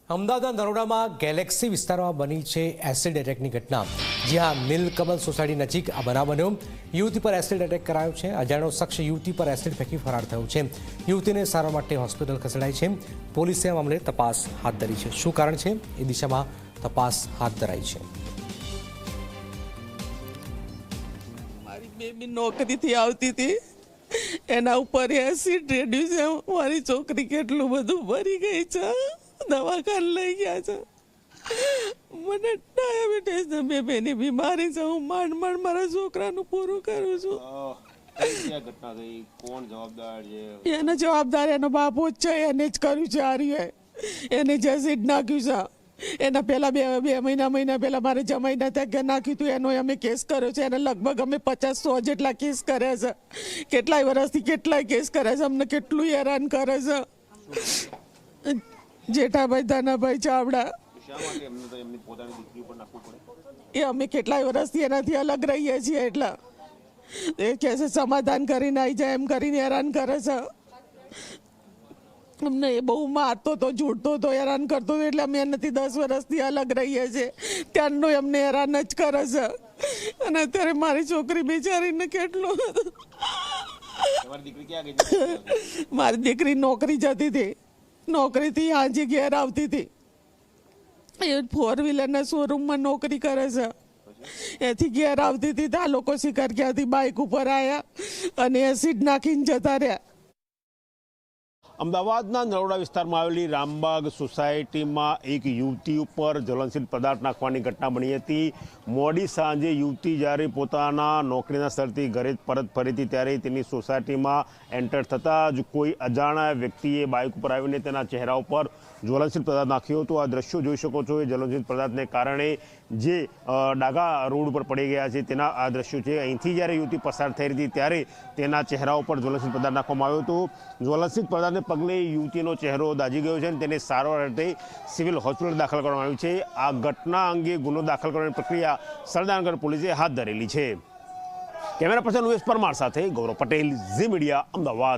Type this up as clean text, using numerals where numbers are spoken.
અમદાવાદના નરોડામાં ગેલેક્સી વિસ્તારમાં બની છે એસિડ એટેકની ઘટના। જ્યાં નીલકમલ સોસાયટી નજીક આ બનાવ બન્યો। યુવતી પર એસિડ એટેક કરાયો છે। અજાણ્યો શખ્સ યુવતી પર એસિડ ફેંકી ફરાર થયો છે। યુવતીને સારવાર માટે હોસ્પિટલ ખસેડાઈ છે। પોલીસે આ મામલે તપાસ હાથ ધરી છે। શું કારણ છે એ દિશામાં તપાસ હાથ ધરાઈ છે। મારી બેબી નોકરીથી આવતી હતી, એના ઉપર એસિડ રેડ્યું છે। મારી છોકરી કેટલું બધું ભરી ગઈ છે, દવાખાને લઈ ગયા છે। મને ડાયાબિટીસ ને બેબીની બીમારી છે। હું માંડ મારા છોકરાનું પૂરું કરું છું। ઘટના થઈ, કોણ જવાબદાર છે? એનો જવાબદાર એનો બાપુ જ છે, એને જ કર્યું છે। આર્યું એને જ એસિડ નાખ્યું છે। એના પહેલા બે મહિના પહેલા મારે જમાઈને ત્યાં નાખ્યું હતું, એનો અમે કેસ કર્યો છે। એને લગભગ અમે 50-100 જેટલા કેસ કર્યા છે। કેટલાય વર્ષથી કેટલાય કેસ કર્યા છે। અમને કેટલું હેરાન કરે છે જેઠાભાઈ ધનાભાઈ ચાવડા। એ અમે કેટલાય વર્ષથી એનાથી અલગ રહીએ છીએ, એટલા એ કહે છે સમાધાન કરીને આવી જાય એમ કરીને હેરાન કરે છે અમને। એ બહુ મારતો હતો, ઝૂંટતો હતો, હેરાન કરતો હતો, એટલે અમે એનાથી 10 વર્ષથી અલગ રહીએ છીએ। ત્યારનો એમને હેરાન જ કરે છે। અને અત્યારે મારી છોકરી બિચારીને કેટલું મારી દીકરી નોકરી જતી હતી, નોકરીથી હાજી ઘેર આવતી હતી। એ 4 વ્હીલરના શોરૂમમાં નોકરી કરે છે। એથી ઘેર આવતી હતી તો આ લોકો શિકાર ક્યાંથી બાઇક ઉપર આવ્યા અને એસિડ નાખીને જતા રહ્યા। અમદાવાદના નરોડા વિસ્તારમાં આવેલી રામબાગ સોસાયટીમાં એક યુવતી ઉપર જ્વલનશીલ પદાર્થ નાખવાની ઘટના બની હતી। મોડી સાંજે યુવતી જ્યારે પોતાના નોકરીના સ્થળથી ઘરે પરત ફરી હતી ત્યારે તેની સોસાયટીમાં એન્ટર થતાં જ કોઈ અજાણ્યા વ્યક્તિએ બાઇક ઉપર આવીને તેના ચહેરા ઉપર જ્વલનશીલ પદાર્થ નાખ્યો હતો। આ દ્રશ્યો જોઈ શકો છો। એ જ્વલનશીલ પદાર્થને કારણે જે ડાઘા રોડ ઉપર પડી ગયા છે તેના આ દ્રશ્યો છે। અહીંથી જ્યારે યુવતી પસાર થઈ રહી હતી ત્યારે તેના ચહેરા ઉપર જ્વલનશીલ પદાર્થ નાખવામાં આવ્યો હતો। જ્વલનશીલ પદાર્થને પગલે યુવતીનો ચહેરો દાઝી ગયો છે અને તેને સારવાર અર્થે સિવિલ હોસ્પિટલ દાખલ કરવામાં આવ્યું છે। આ ઘટના અંગે ગુનો દાખલ કરવાની પ્રક્રિયા સરદારનગર પોલીસે હાથ ધરેલી છે। કેમેરા પર્સન ઉમેશ પરમાર સાથે ગૌરવ પટેલ, ઝી મીડિયા, અમદાવાદ।